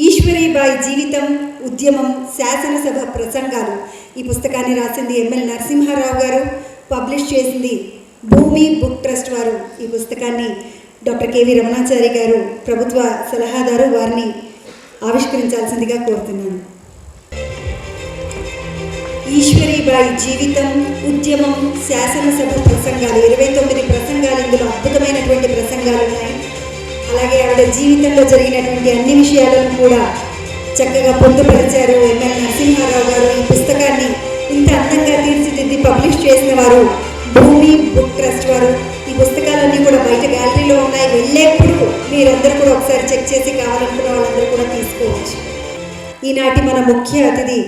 ఈశ్వరీబాయి జీవితం, ఉద్యమం, శాసనసభ ప్రసంగాలు. ఈ పుస్తకాన్ని రాసింది ఎంఎల్ నరసింహారావు గారు, పబ్లిష్ చేసింది భూమి బుక్ ట్రస్ట్ వారు. ఈ పుస్తకాన్ని డాక్టర్ కేవి రమణాచారి గారు ప్రభుత్వ సలహాదారు, వారిని ఆవిష్కరించాల్సిందిగా కోరుతున్నాను. ఈశ్వరీబాయి జీవితం, ఉద్యమం, శాసనసభ ప్రసంగాలు 29 ప్రసంగాలు. ఇందులో అద్భుతమైనటువంటి ప్రసంగాలు ఉన్నాయి. అలాగే ఆవిడ జీవితంలో జరిగినటువంటి అన్ని విషయాలను కూడా చక్కగా పొందుపరిచారు ఎంఎల్ నరసింహారావు గారు. ఈ పుస్తకాన్ని ఇంత అందంగా తీర్చిదిద్ది పబ్లిష్ చేసిన వారు భూమి బుక్ ట్రస్ట్ వారు. ఈ పుస్తకాలన్నీ కూడా బయట గ్యాలరీలో ఉన్నాయి. వెళ్ళేప్పుడు మీరందరూ కూడా ఒకసారి చెక్ చేసి కావాలనుకున్న వాళ్ళందరూ కూడా తీసుకోవచ్చు. ఈనాటి మన ముఖ్య అతిథి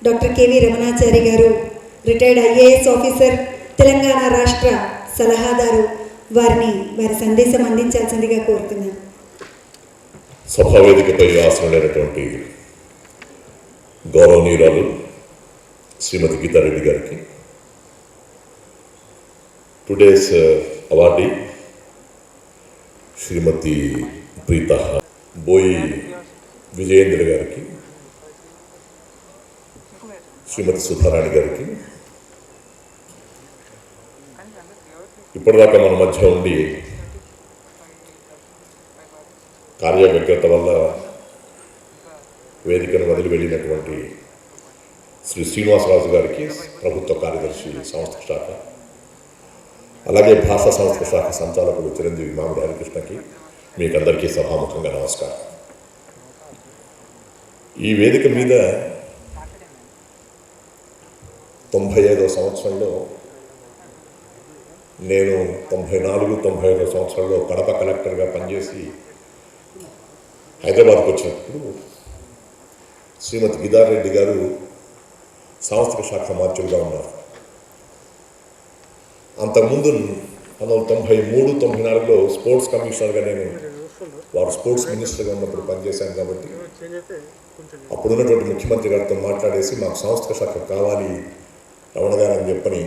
డాక్టర్ కేవి రమణాచారి గారు, రిటైర్డ్ ఐఏఎస్ ఆఫీసర్, తెలంగాణ రాష్ట్ర సలహాదారు. వారిని వారి సందేశం అందించాల్సిందిగా కోరుతున్నాను. సభావేదికపై ఆసనులైనటువంటి గౌరవనీయురాలు శ్రీమతి గీతారెడ్డి గారికి, టుడేస్ అవార్డీ శ్రీమతి ప్రీతా, బోయి విజయేంద్ర గారికి, శ్రీమతి సుధారాణి గారికి, ఇప్పటిదాకా మన మధ్య ఉండి కార్య వ్యగ్రత వల్ల వేదికను వదిలి వెళ్ళినటువంటి శ్రీ శ్రీనివాసరాజు గారికి, ప్రభుత్వ కార్యదర్శి సంస్థ శాఖ, అలాగే భాషా సంస్థ శాఖ సంచాలకుడు చిరంజీవి మామిడి హరికృష్ణకి, మీకు అందరికీ సభాముఖంగా నమస్కారం. ఈ వేదిక మీద 95వ సంవత్సరంలో నేను 94-95వ సంవత్సరంలో కడప కలెక్టర్గా పనిచేసి హైదరాబాద్కి వచ్చినప్పుడు శ్రీమతి గీతారెడ్డి గారు సాంస్కృతిక శాఖ మార్చులుగా ఉన్నారు. అంతకుముందు 1993-94లో స్పోర్ట్స్ కమిషనర్గా నేను వారు స్పోర్ట్స్ మినిస్టర్గా ఉన్నప్పుడు పనిచేశాను. కాబట్టి అప్పుడున్నటువంటి ముఖ్యమంత్రి గారితో మాట్లాడేసి మాకు సాంస్కృతిక శాఖ కావాలి రమణ గారు అని చెప్పని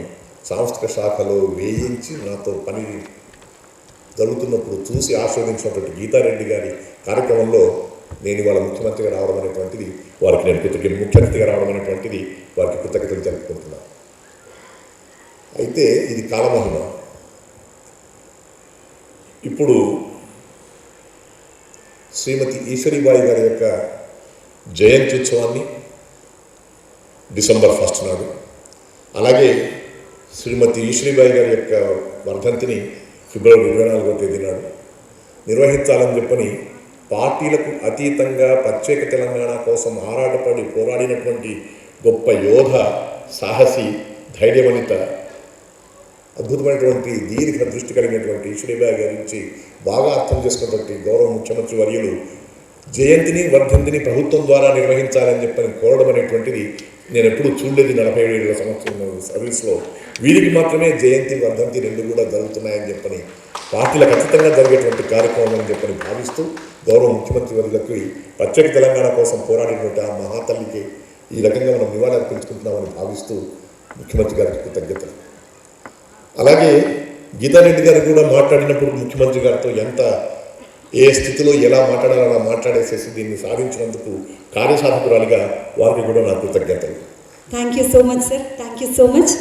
సాంస్కృతిక శాఖలో వేయించి నాతో పని జరుగుతున్నప్పుడు చూసి ఆస్వాదించినటువంటి గీతారెడ్డి గారి కార్యక్రమంలో నేను ఇవాళ ముఖ్యమంత్రిగా రావడం అనేటువంటిది వారికి నేను ముఖ్యమంత్రిగా రావడం అనేటువంటిది వారికి కృతజ్ఞతలు జరుపుకుంటున్నాను. అయితే ఇది కాలమహిమ. ఇప్పుడు శ్రీమతి ఈశ్వరీబాయి గారి యొక్క జయంతి ఉత్సవాన్ని డిసెంబర్ 1 నాడు, అలాగే శ్రీమతి ఈశ్వరీబాయి గారి యొక్క వర్ధంతిని ఫిబ్రవరి 24వ తేదీ నాడు నిర్వహించాలని చెప్పని పార్టీలకు అతీతంగా ప్రత్యేక తెలంగాణ కోసం ఆరాటపడి పోరాడినటువంటి గొప్ప యోధ, సాహసి, ధైర్యవనిత, అద్భుతమైనటువంటి దీర్ఘ దృష్టి కలిగినటువంటి ఈశ్వరీబాయి గారి నుంచి బాగా అర్థం చేసుకున్నటువంటి గౌరవ ముఖ్యమంత్రి వర్యులు జయంతిని, వర్ధంతిని ప్రభుత్వం ద్వారా నిర్వహించాలని చెప్పని కోరడం అనేటువంటిది నేను ఎప్పుడూ చూడలేదు. 47 సంవత్సరం సర్వీస్లో వీరికి మాత్రమే జయంతి, వర్ధంతి రెండు కూడా జరుగుతున్నాయని చెప్పని పార్టీలకు అతీతంగా జరిగేటువంటి కార్యక్రమం అని చెప్పని భావిస్తూ గౌరవ ముఖ్యమంత్రి వర్యులకి ప్రత్యేక తెలంగాణ కోసం పోరాడినటువంటి ఆ మహాతల్లికి ఈ రకంగా మనం నివాళి అర్పించుకుంటున్నామని భావిస్తూ ముఖ్యమంత్రి గారికి కృతజ్ఞతలు. అలాగే గీతారెడ్డి గారు కూడా మాట్లాడినప్పుడు ముఖ్యమంత్రి గారితో ఎంత ఏ స్థితిలో ఎలా మాట్లాడాలో అలా మాట్లాడేసేసి దీన్ని సాధించినందుకు కార్యసాధకురాలిగా వారికి కూడా నా కృతజ్ఞతలు. Thank you so much sir, thank you so much.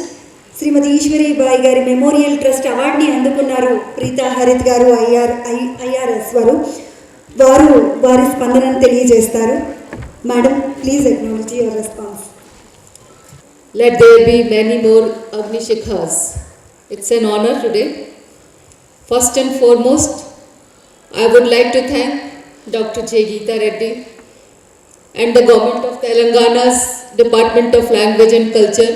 Shrimati Ishwaribai గారి మెమోరియల్ ట్రస్ట్ అవార్డుని అందుకున్నారు ప్రీతా హరిత్ గారు ఐఆర్ఎస్ వారు వారి స్పందనను తెలియజేస్తారు. Madam, please acknowledge your response. Let there be many more Agnishikhas. It's an honor today. First and foremost, I would like to thank Dr. J. Geeta Reddy and the Government of Telangana's Department of Language and Culture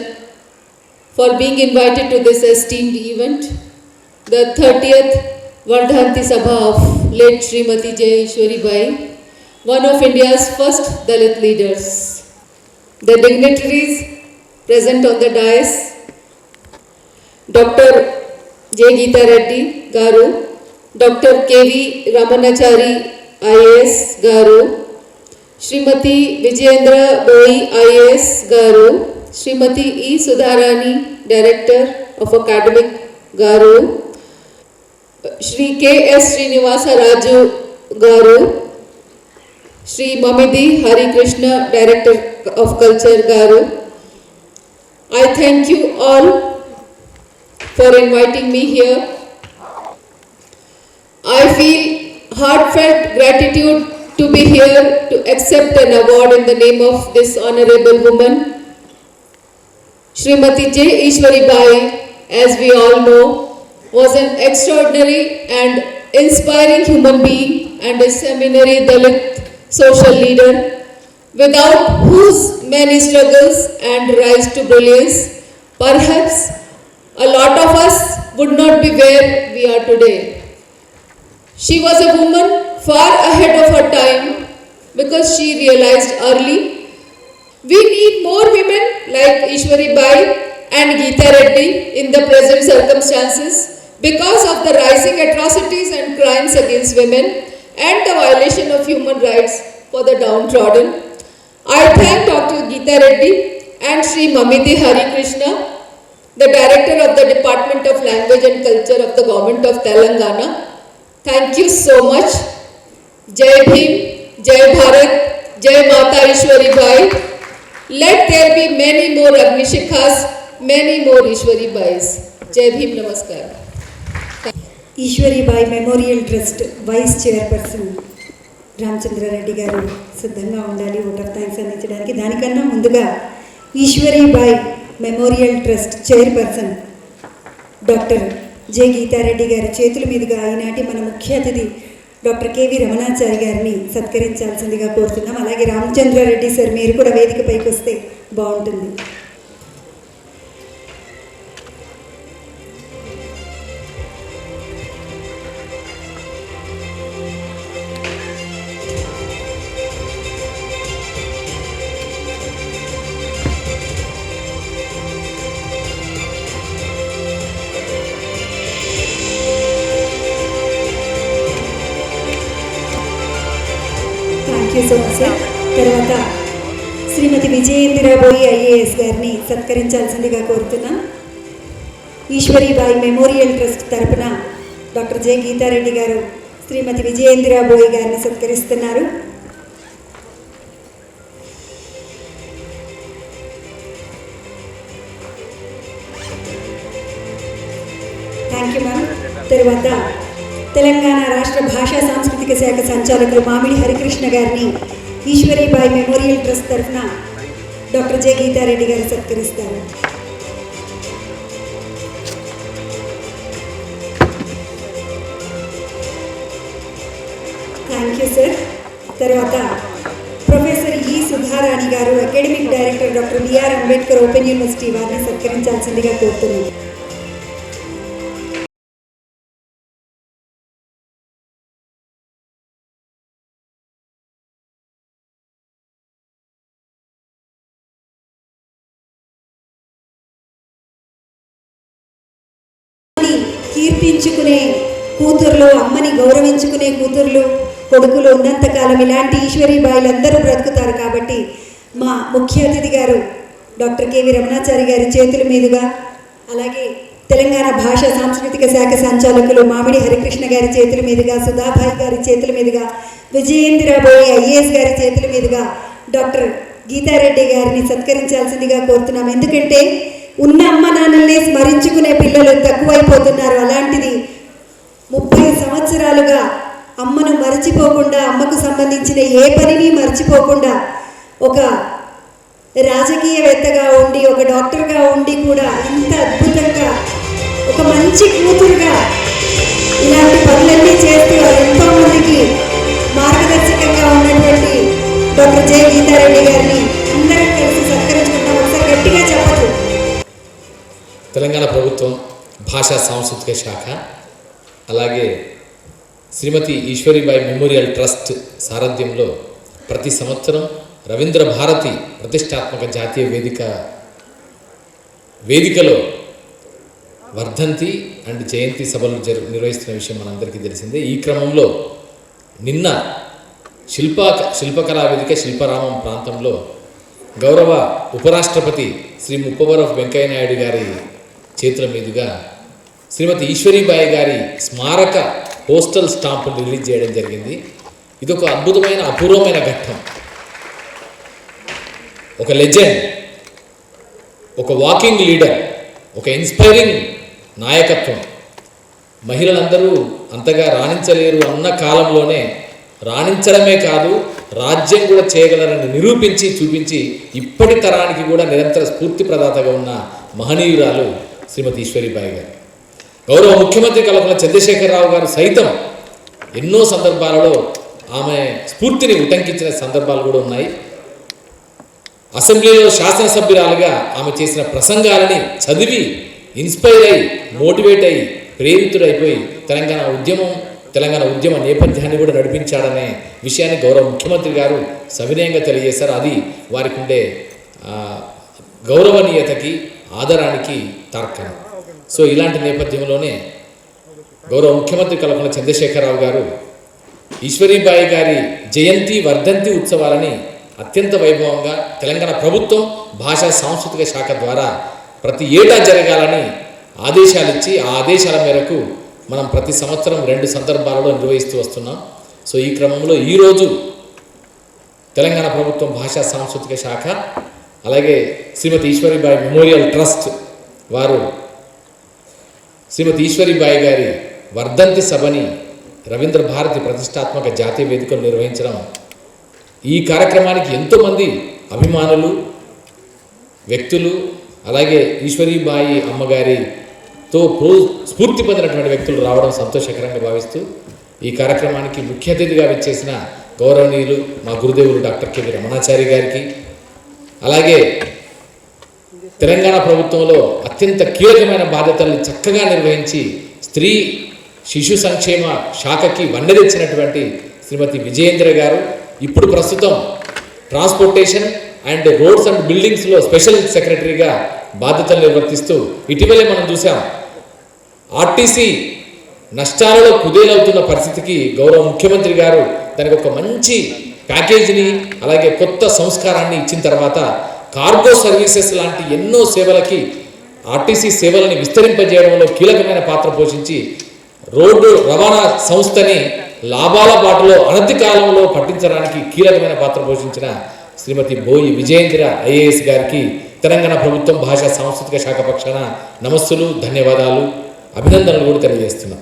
for being invited to this esteemed event, the 30th Vardhanti Sabha of late Srimati J. Ishwaribai, one of India's first Dalit leaders. The dignitaries present on the dais, Dr. J. Geeta Reddy Garu, Dr. K.V. Ramanachari IAS Garu, Srimati Vijayendra Boi IAS Garu, Srimati E. Sudharani, Director of Academic Garu, Shri K.S. Srinivasa Raju Garu, Shri Mamidi Hari Krishna, Director of Culture Garu. I thank you all for inviting me here. I feel heartfelt gratitude to be here to accept an award in the name of this honorable woman. Srimati J. Ishwaribai, as we all know, was an extraordinary and inspiring human being and a seminary Dalit social leader, without whose many struggles and rise to brilliance, perhaps a lot of us would not be where we are today. She was a woman far ahead of her time because she realized early we need more women like Ishwaribai and Geeta Reddy in the present circumstances because of the rising atrocities and crimes against women and the violation of human rights for the downtrodden. I thank Dr. Geeta Reddy and Shri Mamidi Hari Krishna, the Director of the Department of Language and Culture of the Government of Telangana. Thank you so much. Jai Bhim, Jai Bharat, Jai Mata Ishwaribai. Let there be many more Agnishikhas, many more Ishwaribais. Jai Bhim, Namaskar. Ishwaribai memorial trust vice chairperson Ramachandra Reddy గారు సిద్ధంగా ఉండాలి vote of thanks అందించడానికి. దానికన్నా ముందుగా Ishwaribai memorial trust chairperson doctor J Geetha Reddy గారి చేతుల మీదుగా ఈనాటి మన ముఖ్య అతిథి డాక్టర్ కెవి రమణాచారి గారిని సత్కరించాల్సిందిగా కోరుతున్నాం. అలాగే రామచంద్రారెడ్డి సార్, మీరు కూడా వేదిక పైకి వస్తే బాగుంటుంది. తర్వాత శ్రీమతి విజయేంద్ర బోయి ఐఏఎస్ గారిని సత్కరించాల్సిందిగా కోరుతున్నాం. ఈశ్వరీబాయి మెమోరియల్ ట్రస్ట్ తరపున డాక్టర్ జె గీతారెడ్డి గారు శ్రీమతి విజయేంద్ర బోయి గారిని సత్కరిస్తున్నారు. Thank you ma'am. తర్వాత తెలంగాణ రాష్ట్ర భాషా సాంస్కృతిక శాఖ సంచాలకులు మామిడి హరికృష్ణ గారిని ఈశ్వరీబాయి మెమోరియల్ ట్రస్ట్ తరఫున డాక్టర్ జె గీతారెడ్డి గారు సత్కరిస్తారు. Thank you sir. తర్వాత professor E Sudharani garu academic director doctor BR Ambedkar open university వారిని సత్కరించాల్సిందిగా కోరుతున్నాను. కీర్తించుకునే కూతుర్లు, అమ్మని గౌరవించుకునే కూతుర్లు, కొడుకులు ఉన్నంతకాలం ఇలాంటి ఈశ్వరీబాయిలందరూ బ్రతుకుతారు. కాబట్టి మా ముఖ్య అతిథి గారు డాక్టర్ కెవి రమణాచారి గారి చేతుల మీదుగా, అలాగే తెలంగాణ భాషా సాంస్కృతిక శాఖ సంచాలకులు మామిడి హరికృష్ణ గారి చేతుల మీదుగా, సుధాభాయ్ గారి చేతుల మీదుగా, విజయేంద్రబోయి ఐఏఎస్ గారి చేతుల మీదుగా డాక్టర్ గీతారెడ్డి గారిని సత్కరించాల్సిందిగా కోరుతున్నాం. ఎందుకంటే ఉన్న అమ్మ నాన్నల్ని స్మరించుకునే పిల్లలు తక్కువైపోతున్నారు. అలాంటిది 30 సంవత్సరాలుగా అమ్మను మర్చిపోకుండా, అమ్మకు సంబంధించిన ఏ పనిని మర్చిపోకుండా, ఒక రాజకీయవేత్తగా ఉండి, ఒక డాక్టర్గా ఉండి కూడా ఇంత అద్భుతంగా ఒక మంచి కూతురుగా ఇలాంటి పనులన్నీ చేస్తూ ఎంతోమందికి మార్గదర్శకంగా ఉన్నటువంటి డాక్టర్ జె గీతారెడ్డి గారిని అందరం కలిసి సత్కరించుకుంటాం. ఒకసారి గట్టిగా చెప్పదు. తెలంగాణ ప్రభుత్వం భాషా సాంస్కృతిక శాఖ, అలాగే శ్రీమతి ఈశ్వరీబాయి మెమోరియల్ ట్రస్ట్ సారథ్యంలో ప్రతి సంవత్సరం రవీంద్ర భారతి ప్రతిష్టాత్మక జాతీయ వేదికలో వర్ధంతి అండ్ జయంతి సభలు నిర్వహిస్తున్న విషయం మనందరికీ తెలిసిందే. ఈ క్రమంలో నిన్న శిల్పకళా వేదిక శిల్పరామం ప్రాంతంలో గౌరవ ఉపరాష్ట్రపతి శ్రీ ముప్పవరపు వెంకయ్య నాయుడు గారి చేతుల మీదుగా శ్రీమతి ఈశ్వరీబాయి గారి స్మారక పోస్టల్ స్టాంపు రిలీజ్ చేయడం జరిగింది. ఇదొక అద్భుతమైన అపూర్వమైన ఘట్టం. ఒక లెజెండ్, ఒక వాకింగ్ లీడర్, ఒక ఇన్స్పైరింగ్ నాయకత్వం. మహిళలందరూ అంతగా రాణించలేరు అన్న కాలంలోనే రాణించడమే కాదు, రాజ్యం కూడా చేయగలరని నిరూపించి చూపించి ఇప్పటి తరానికి కూడా నిరంతర స్ఫూర్తి ప్రదాతగా ఉన్న మహనీయురాలు శ్రీమతి ఈశ్వరీబాయి గారు. గౌరవ ముఖ్యమంత్రి కల్వకుంట్ల చంద్రశేఖరరావు గారు సైతం ఎన్నో సందర్భాలలో ఆమె స్ఫూర్తిని ఉటంకించిన సందర్భాలు కూడా ఉన్నాయి. అసెంబ్లీలో శాసనసభ్యురాలుగా ఆమె చేసిన ప్రసంగాలని చదివి ఇన్స్పైర్ అయ్యి, మోటివేట్ అయ్యి, ప్రేరితుడైపోయి తెలంగాణ ఉద్యమ నేపథ్యాన్ని కూడా నడిపించాడనే విషయాన్ని గౌరవ ముఖ్యమంత్రి గారు సవినయంగా తెలియజేశారు. అది వారికి ఉండే గౌరవనీయతకి, ఆదరానికి తార్కాణం. సో ఇలాంటి నేపథ్యంలోనే గౌరవ ముఖ్యమంత్రి కల్వకుంట్ల చంద్రశేఖరరావు గారు ఈశ్వరీబాయి గారి జయంతి వర్ధంతి ఉత్సవాలని అత్యంత వైభవంగా తెలంగాణ ప్రభుత్వం భాషా సాంస్కృతిక శాఖ ద్వారా ప్రతి ఏటా జరగాలని ఆదేశాలు ఇచ్చి, ఆ ఆదేశాల మేరకు మనం ప్రతి సంవత్సరం 2 సందర్భాలలో నిర్వహిస్తూ వస్తున్నాం. సో ఈ క్రమంలో ఈరోజు తెలంగాణ ప్రభుత్వం భాషా సాంస్కృతిక శాఖ, అలాగే శ్రీమతి ఈశ్వరీబాయి మెమోరియల్ ట్రస్ట్ వారు శ్రీమతి ఈశ్వరీబాయి గారి వర్ధంతి సభని రవీంద్ర భారతి ప్రతిష్టాత్మక జాతీయ వేదికలు నిర్వహించడం, ఈ కార్యక్రమానికి ఎంతోమంది అభిమానులు, వ్యక్తులు, అలాగే ఈశ్వరీబాయి అమ్మగారితో స్ఫూర్తి పొందినటువంటి వ్యక్తులు రావడం సంతోషకరంగా భావిస్తూ ఈ కార్యక్రమానికి ముఖ్య అతిథిగా విచ్చేసిన గౌరవనీయులు మా గురుదేవులు డాక్టర్ కెవి రమణాచారి గారికి, అలాగే తెలంగాణ ప్రభుత్వంలో అత్యంత కీలకమైన బాధ్యతల్ని చక్కగా నిర్వహించి స్త్రీ శిశు సంక్షేమ శాఖకి వన్నె శ్రీమతి విజయేంద్ర గారు, ఇప్పుడు ప్రస్తుతం ట్రాన్స్పోర్టేషన్ అండ్ రోడ్స్ అండ్ బిల్డింగ్స్లో స్పెషల్ సెక్రటరీగా బాధ్యతలు నిర్వర్తిస్తూ, ఇటీవలే మనం చూసాం ఆర్టీసీ నష్టాలలో కుదేలవుతున్న పరిస్థితికి గౌరవ ముఖ్యమంత్రి గారు దానికి ఒక మంచి ప్యాకేజీని, అలాగే కొత్త సంస్కారాన్ని ఇచ్చిన తర్వాత కార్గో సర్వీసెస్ లాంటి ఎన్నో సేవలకి ఆర్టీసీ సేవలని విస్తరింపజేయడంలో కీలకమైన పాత్ర పోషించి రోడ్డు రవాణా సంస్థని లాభాల బాటలో అనతి కాలంలో పట్టించడానికి కీలకమైన పాత్ర పోషించిన శ్రీమతి బోయి విజయేంద్ర ఐఏఎస్ గారికి తెలంగాణ ప్రభుత్వం భాషా సాంస్కృతిక శాఖ పక్షాన నమస్సులు, ధన్యవాదాలు, అభినందనలు కూడా తెలియజేస్తున్నాం.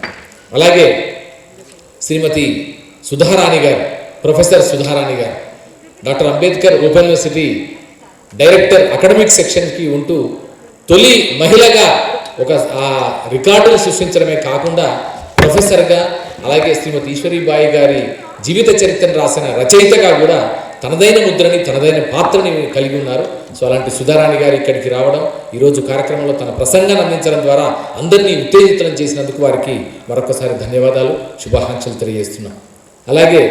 అలాగే శ్రీమతి సుధారాణి గారు, professor Sudharani garu doctor Ambedkar open university director academic సెక్షన్కి ఉంటూ తొలి మహిళగా ఒక రికార్డును సృష్టించడమే కాకుండా ప్రొఫెసర్గా, అలాగే శ్రీమతి ఈశ్వరీబాయి గారి జీవిత చరిత్రను రాసిన రచయితగా కూడా తనదైన ముద్రని, తనదైన పాత్రని కలిగి ఉన్నారు. సో అలాంటి సుధారాణి గారు ఇక్కడికి రావడం, ఈరోజు కార్యక్రమంలో తన ప్రసంగాన్ని అందించడం ద్వారా అందరినీ ఉత్తేజితం చేసినందుకు వారికి మరొకసారి ధన్యవాదాలు, శుభాకాంక్షలు తెలియజేస్తున్నాం. అలాగే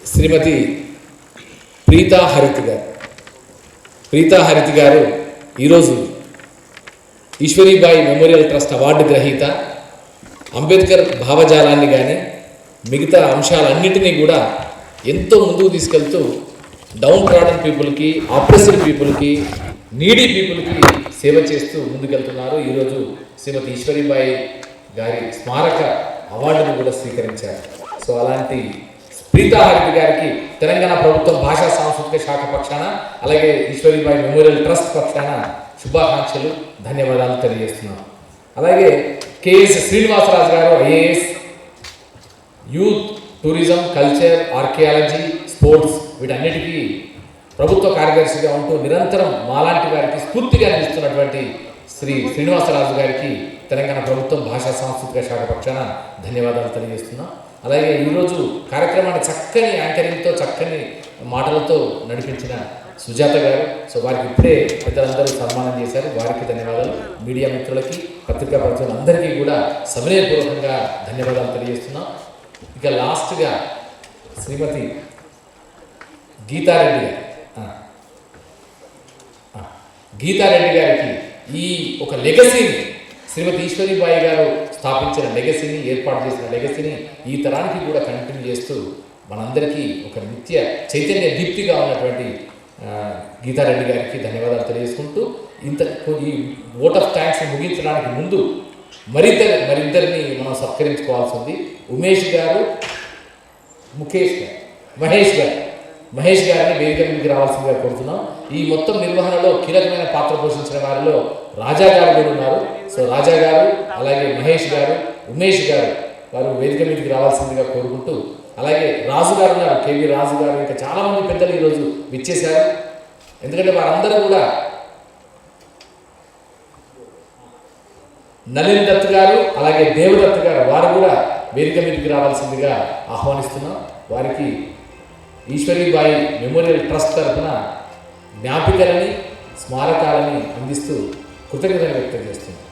శ్రీమతి ప్రీతా హరితి గారు ఈరోజు ఈశ్వరీబాయి మెమోరియల్ ట్రస్ట్ అవార్డు గ్రహీత. అంబేద్కర్ భావజాలాన్ని కానీ మిగతా అంశాలన్నింటినీ కూడా ఎంతో ముందుకు తీసుకెళ్తూ డౌన్ ట్రాడన్ పీపుల్కి, ఆప్రెస్డ్ పీపుల్కి, నీడీ పీపుల్కి సేవ చేస్తూ ముందుకెళ్తున్నారు. ఈరోజు శ్రీమతి ఈశ్వరీబాయి గారి స్మారక అవార్డును కూడా స్వీకరించారు. సో అలాంటి ప్రీతా హరిత గారికి తెలంగాణ ప్రభుత్వం భాషా సాంస్కృతిక శాఖ పక్షాన అలాగే ఈశ్వరీబాయి మెమోరియల్ ట్రస్ట్ పక్షాన శుభాకాంక్షలు, ధన్యవాదాలు తెలియజేస్తున్నాం. అలాగే కేఎస్ శ్రీనివాసరాజు గారు IAS, youth, tourism, culture, archaeology, sports వీటన్నిటికీ ప్రభుత్వ కార్యదర్శిగా ఉంటూ నిరంతరం మాలాంటి వారికి స్ఫూర్తిగా నిలుస్తున్నటువంటి శ్రీ శ్రీనివాసరాజు గారికి తెలంగాణ ప్రభుత్వం భాషా సాంస్కృతిక శాఖ పక్షాన ధన్యవాదాలు తెలియజేస్తున్నాం. అలాగే ఈరోజు కార్యక్రమాన్ని చక్కని యాంకరింగ్తో, చక్కని మాటలతో నడిపించిన సుజాత గారు. సో వారికి ఇప్పుడే పెద్దలందరూ సన్మానం చేశారు, వారికి ధన్యవాదాలు. మీడియా మిత్రులకి, పత్రికా ప్రతినిధులందరికీ కూడా సవినయపూర్వకంగా ధన్యవాదాలు తెలియజేస్తున్నాం. ఇక లాస్ట్గా శ్రీమతి గీతారెడ్డి గారు, గీతారెడ్డి గారికి ఈ ఒక లెగసీని, శ్రీమతి ఈశ్వరీబాయి గారు స్థాపించిన లెగసీని, ఏర్పాటు చేసిన లెగసీని ఈ తరానికి కూడా కంటిన్యూ చేస్తూ మనందరికీ ఒక నిత్య చైతన్య దీప్తిగా ఉన్నటువంటి గీతారెడ్డి గారికి ధన్యవాదాలు తెలియజేసుకుంటూ ఈ ఓట్ ఆఫ్ థ్యాంక్స్ ముగించడానికి ముందు మరిద్దరిని మనం సత్కరించుకోవాల్సి ఉంది. ఉమేష్ గారు, మహేష్ గారిని వేదిక మీదకి రావాల్సిందిగా కోరుతున్నాం. ఈ మొత్తం నిర్వహణలో కీలకమైన పాత్ర పోషించిన వారిలో రాజా గారు కూడా ఉన్నారు. సో రాజా గారు, అలాగే మహేష్ గారు, ఉమేష్ గారు వారు వేదిక మీదకి రావాల్సిందిగా కోరుకుంటూ, అలాగే రాజు గారు ఉన్నారు, కేవీ రాజు గారు, ఇంకా చాలామంది పెద్దలు ఈరోజు విచ్చేశారు. ఎందుకంటే వారందరూ కూడా, నలిన్ దత్ గారు, అలాగే దేవదత్ గారు, వారు కూడా వేదిక మీదకి రావాల్సిందిగా ఆహ్వానిస్తున్నాం. వారికి ఈశ్వరీబాయి మెమోరియల్ ట్రస్ట్ తరఫున జ్ఞాపికలని, స్మారకాలని అందిస్తూ కృతజ్ఞతలు వ్యక్తం చేస్తున్నాం.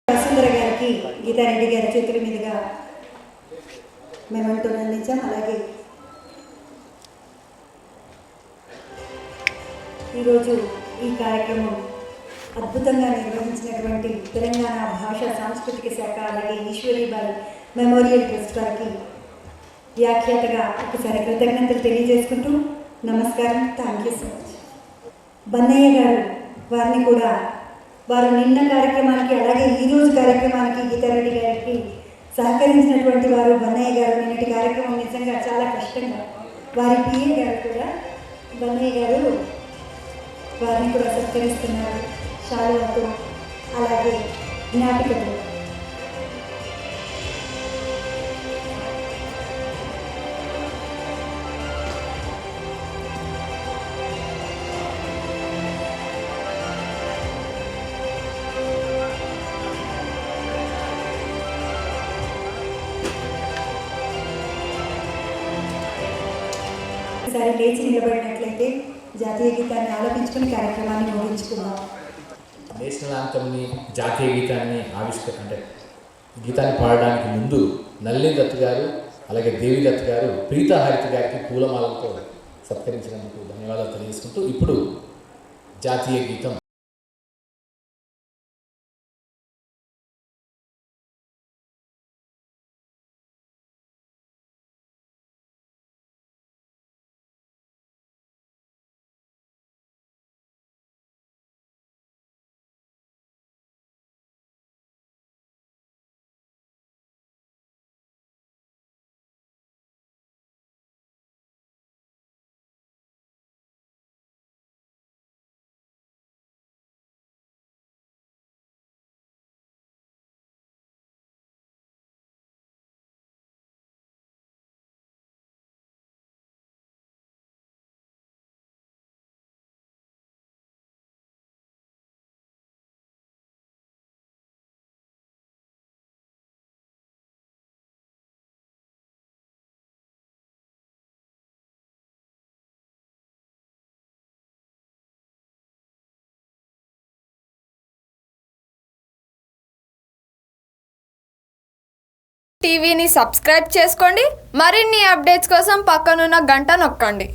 వసుంధర గారికి గీతారెడ్డి గారి చేతుల మీదుగా మెమంటోని అందించాం. అలాగే ఈరోజు ఈ కార్యక్రమం అద్భుతంగా నిర్వహించినటువంటి తెలంగాణ భాషా సాంస్కృతిక శాఖ, అలాగే ఈశ్వరీబాయి మెమోరియల్ ట్రస్ట్ వారికి వ్యాఖ్యాతగా ఒకసారి కృతజ్ఞతలు తెలియజేసుకుంటూ నమస్కారం, థ్యాంక్ యూ సో మచ్. బన్నయ్య గారు వారిని కూడా, వారు నిన్న కార్యక్రమానికి అలాగే ఈరోజు కార్యక్రమానికి గీతారెడ్డి గారికి సహకరించినటువంటి వారు బన్నయ్య గారు. నిన్నటి కార్యక్రమం నిజంగా చాలా కష్టంగా, వారి పిఏ గారు కూడా బన్నయ్య గారు వారిని కూడా సత్కరిస్తున్నారు శాలువాతో, అలాగే జ్ఞాపికతో. ఒకసారి లేచి నిలబడినట్లయితే జాతీయ గీతాన్ని ఆలపించుకుని కార్యక్రమాన్ని ముగించుకుందాం. నేషనల్ యాంథమ్ని, జాతీయ గీతాన్ని అంటే గీతాన్ని పాడడానికి ముందు నళిని దత్ గారు, అలాగే దేవి దత్ గారు ప్రీతా హరిత గారికి పూలమాలతో సత్కరించినందుకు ధన్యవాదాలు తెలియజేసుకుంటూ ఇప్పుడు జాతీయ గీతం టీవీని సబ్స్క్రైబ్ చేసుకోండి. మరిన్ని అప్డేట్స్ కోసం పక్కనున్న గంట నొక్కండి.